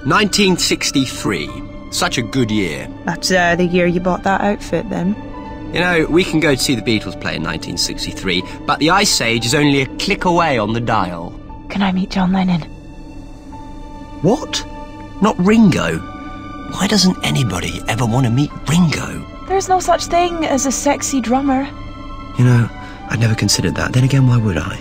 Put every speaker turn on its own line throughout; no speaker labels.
1963. Such a good year.
That's the year you bought that outfit, then?
You know, we can go to see the Beatles play in 1963, but the Ice Age is only a click away on the dial.
Can I meet John Lennon?
What? Not Ringo? Why doesn't anybody ever want to meet Ringo?
There's no such thing as a sexy drummer.
You know, I'd never considered that. Then again, why would I?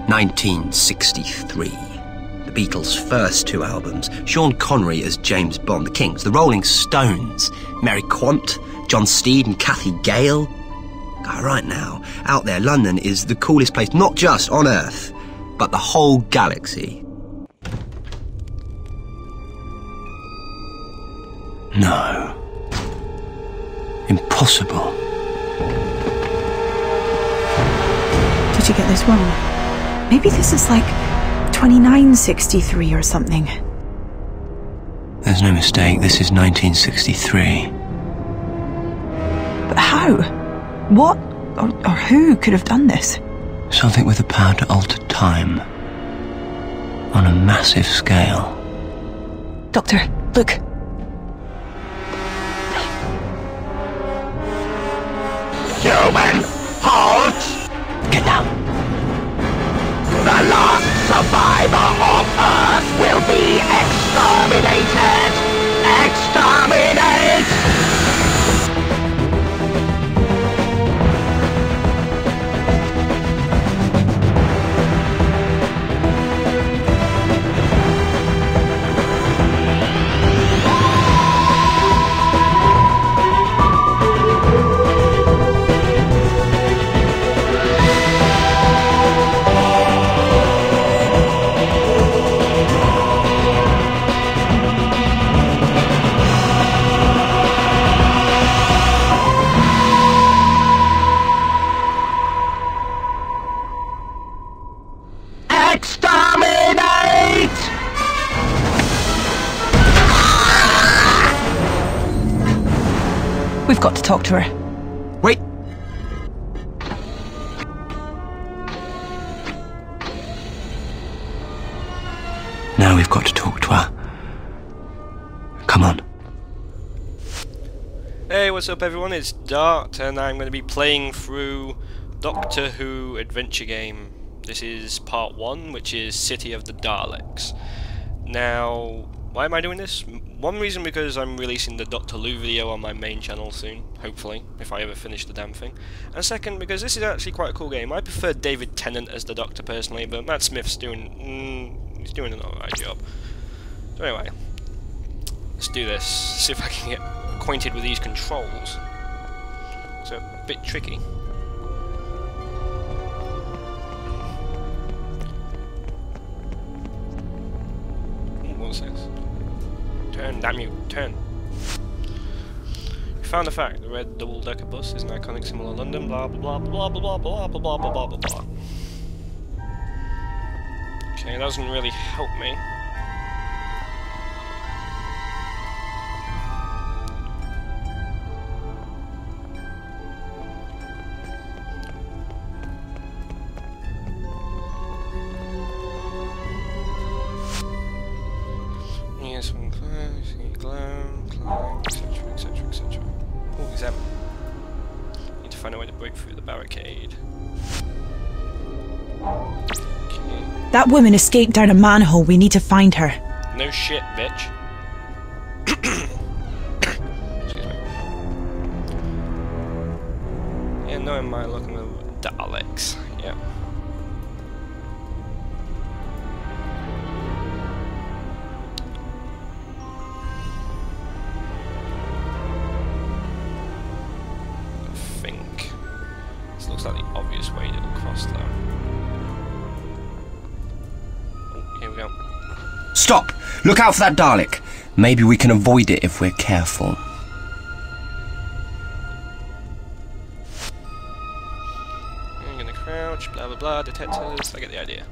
1963. The Beatles' first two albums. Sean Connery as James Bond. The Kings, the Rolling Stones. Mary Quant, John Steed and Kathy Gale. God, right now, out there, London is the coolest place, not just on Earth, but the whole galaxy. No. Impossible.
Did you get this wrong? Maybe this is like 2963 or something.
There's no mistake, this is 1963.
But how? What or who could have done this?
Something with the power to alter time. On a massive scale.
Doctor, look.
Human, halt!
Get down.
The last survivor of Earth will be exterminated! Exterminate!
We've got to talk to her.
Wait. Now we've got to talk to her. Come on.
Hey, what's up everyone, it's Dart, and I'm going to be playing through Doctor Who adventure game. This is part 1, which is City of the Daleks. Now, why am I doing this? One reason because I'm releasing the Doctor Who video on my main channel soon, hopefully, if I ever finish the damn thing. And second, because this is actually quite a cool game. I prefer David Tennant as the Doctor personally, but Matt Smith's doing, he's doing an alright job. So anyway, let's do this, see if I can get acquainted with these controls. It's a bit tricky. What's this? Turn, damn you, turn. We found the fact, the red double-decker bus is an iconic symbol of London, blah blah blah blah blah blah blah blah blah blah blah blah. Okay, that doesn't really help me. Yes, one close, climb, etc, etc, etc. Oh, exam. Need to find a way to break through the barricade. Okay.
That woman escaped down a manhole. We need to find her.
No shit, bitch. Excuse me. Yeah, no, am I looking at Daleks? Yeah. Looks like the obvious way to cross though. Oh, here we go.
Stop! Look out for that Dalek. Maybe we can avoid it if we're careful.
I'm gonna crouch, blah blah blah, detectors, I get the idea.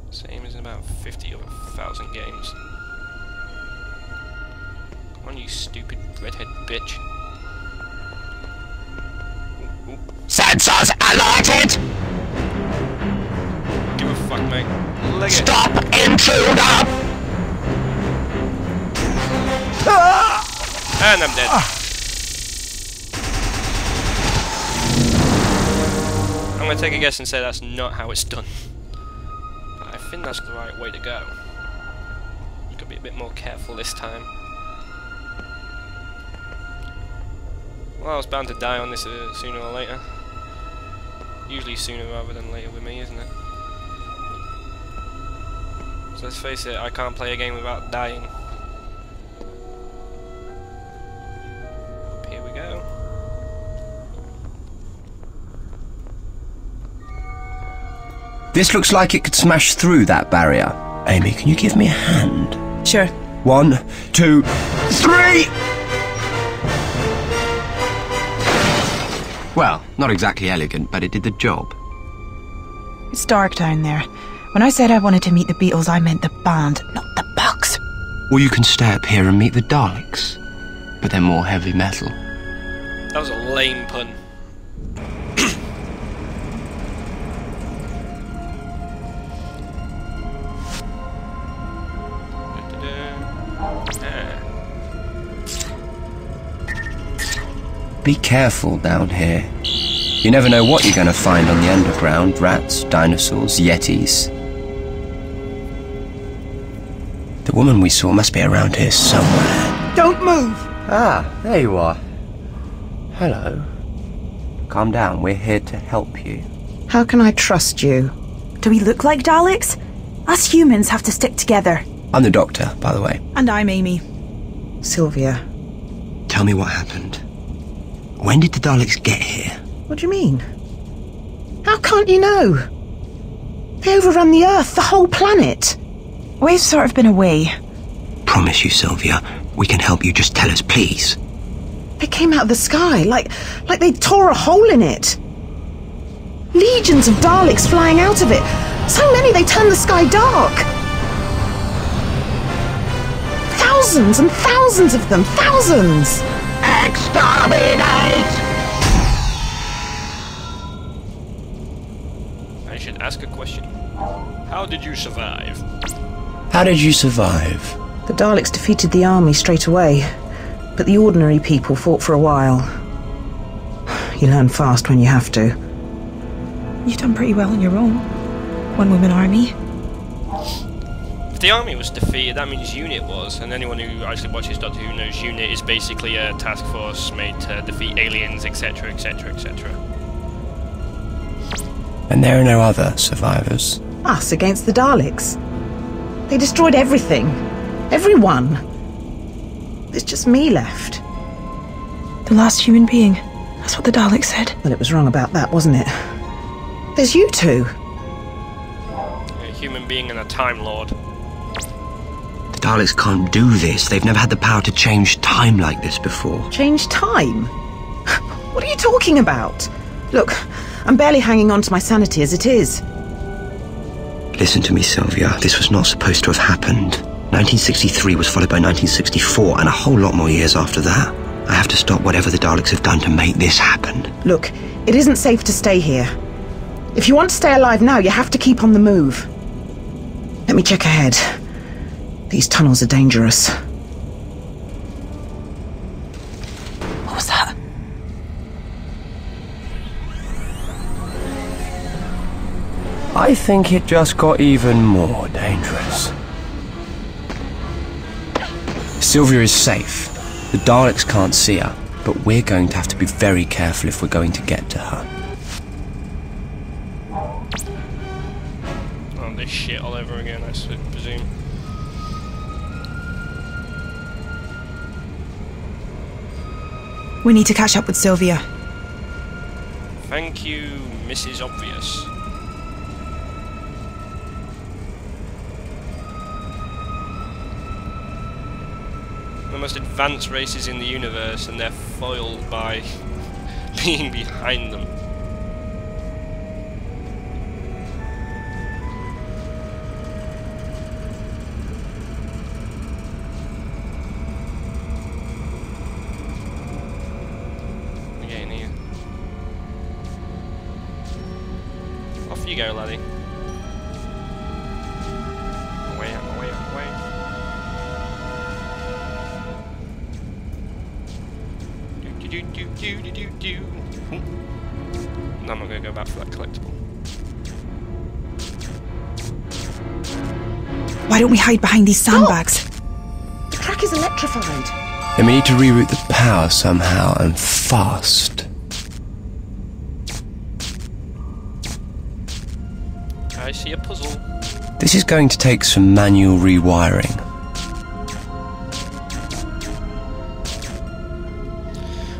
Same as in about 50 or 1,000 games. Come on, you stupid redhead bitch.
Sensors alerted!
Give a fuck, mate. Leg it.
Stop, intruder!
And I'm dead. I'm going to take a guess and say that's not how it's done. But I think that's the right way to go. Got to be a bit more careful this time. Well, I was bound to die on this sooner or later. Usually sooner rather than later with me, isn't it? So let's face it, I can't play a game without dying. Here we go.
This looks like it could smash through that barrier. Amy, can you give me a hand?
Sure.
1, 2, 3! Well, not exactly elegant, but it did the job.
It's dark down there. When I said I wanted to meet the Beatles, I meant the band, not the bugs.
Or you can stay up here and meet the Daleks. But they're more heavy metal.
That was a lame pun.
Be careful down here. You never know what you're going to find on the underground. Rats, dinosaurs, yetis. The woman we saw must be around here somewhere.
Don't move!
Ah, there you are. Hello. Calm down, we're here to help you.
How can I trust you?
Do we look like Daleks? Us humans have to stick together.
I'm the doctor, by the way.
And I'm Amy.
Sylvia.
Tell me what happened. When did the Daleks get here?
What do you mean? How can't you know? They overrun the Earth, the whole planet.
We've sort of been away.
Promise you, Sylvia, we can help you. Just tell us, please.
They came out of the sky, like they tore a hole in it. Legions of Daleks flying out of it. So many they turned the sky dark. Thousands and thousands of them, thousands!
Exterminate!
I should ask a question. How did you survive?
How did you survive?
The Daleks defeated the army straight away, but the ordinary people fought for a while. You learn fast when you have to.
You've done pretty well on your own. One-woman army.
If the army was defeated, that means UNIT was, and anyone who actually watches Doctor Who knows UNIT is basically a task force made to defeat aliens, etc, etc, etc.
And there are no other survivors.
Us against the Daleks. They destroyed everything. Everyone. There's just me left.
The last human being. That's what the Daleks said.
Well, it was wrong about that, wasn't it? There's you two.
A human being and a Time Lord.
The Daleks can't do this. They've never had the power to change time like this before.
Change time? What are you talking about? Look, I'm barely hanging on to my sanity as it is.
Listen to me, Sylvia. This was not supposed to have happened. 1963 was followed by 1964, and a whole lot more years after that. I have to stop whatever the Daleks have done to make this happen.
Look, it isn't safe to stay here. If you want to stay alive now, you have to keep on the move. Let me check ahead. These tunnels are dangerous.
What was that?
I think it just got even more dangerous. Sylvia is safe. The Daleks can't see her, but we're going to have to be very careful if we're going to get to her.
Oh, this shit all over again, I presume.
We need to catch up with Sylvia.
Thank you, Mrs. Obvious. The most advanced races in the universe, and they're foiled by being behind them. We're getting here. Off you go, laddie. Away, away, away. No, I'm not going to go back for that collectible.
Why don't we hide behind these sandbags?
The track is electrified.
Then we need to reroute the power somehow, and fast.
I see a puzzle.
This is going to take some manual rewiring.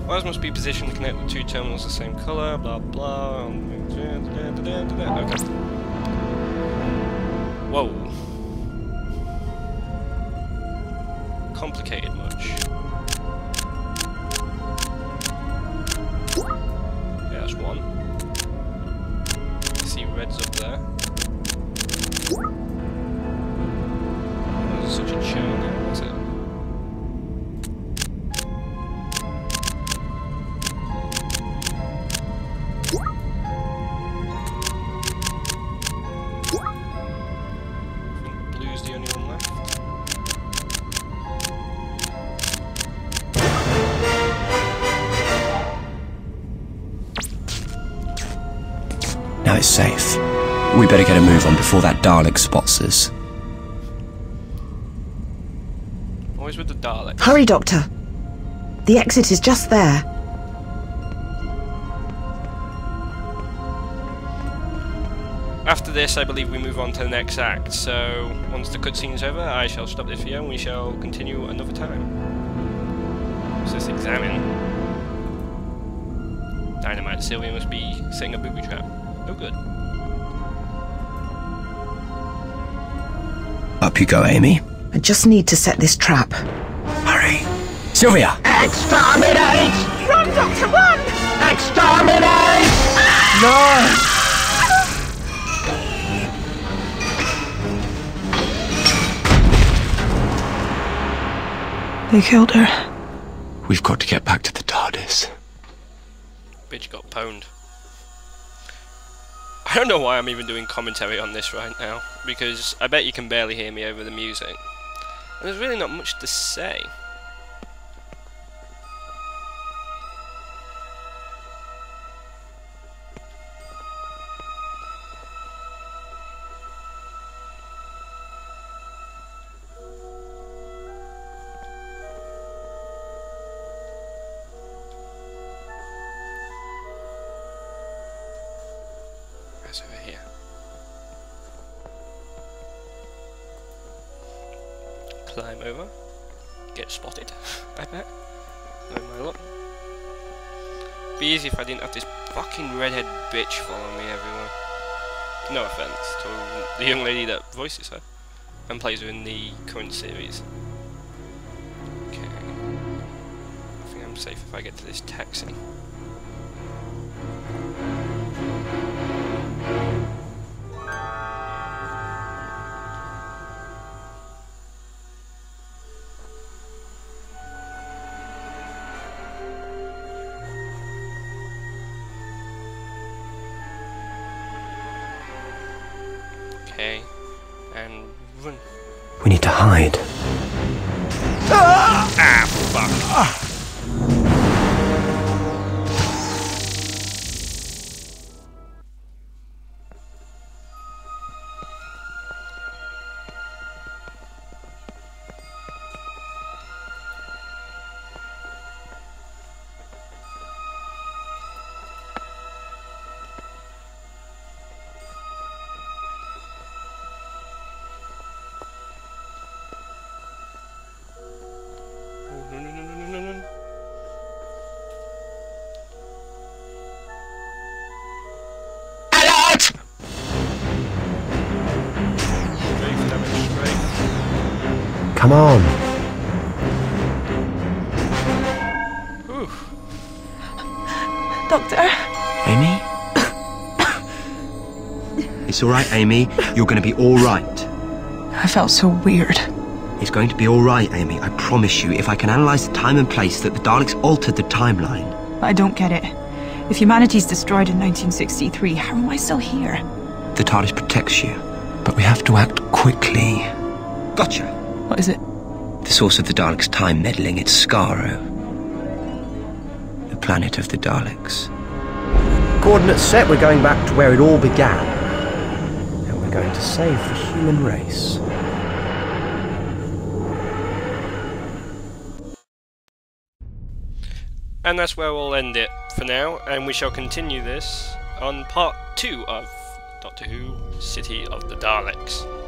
Wires must be positioned to connect the two terminals the same colour, blah blah. Okay. Whoa. Complicated much. Yeah, that's one. I see red's up there. There's such a churn there, what's it? Blue's the only one left.
Now it's safe. We better get a move on before that Dalek spots us.
Always with the Daleks.
Hurry, Doctor. The exit is just there.
After this, I believe we move on to the next act, so once the cutscene's over, I shall stop this video and we shall continue another time. What's this? Examine. Dynamite. Sylvia must be setting a booby trap. Oh, good.
Up you go, Amy.
I just need to set this trap.
Hurry. Sylvia!
Exterminate!
Run, Doctor, run!
Exterminate!
No!
They killed her.
We've got to get back to the TARDIS.
Bitch got pwned. I don't know why I'm even doing commentary on this right now, because I bet you can barely hear me over the music. And there's really not much to say. That's over here. Climb over. Get spotted, I bet. Knowing my luck. Be easy if I didn't have this fucking redhead bitch following me everywhere. No offense to the young lady that voices her and plays her in the current series. Okay. I think I'm safe if I get to this taxi. Okay, and run.
We need to hide.
Ah, fuck.
Come on.
Doctor?
Amy? It's alright, Amy. You're going to be alright.
I felt so weird.
It's going to be alright, Amy. I promise you, if I can analyse the time and place that the Daleks altered the timeline.
I don't get it. If humanity's destroyed in 1963, how am I still here?
The TARDIS protects you, but we have to act quickly. Gotcha.
What is it?
The source of the Daleks' time meddling, it's Skaro. planet of the Daleks.
Coordinates set, we're going back to where it all began. And we're going to save the human race.
And that's where we'll end it for now, and we shall continue this on part 2 of Doctor Who City of the Daleks.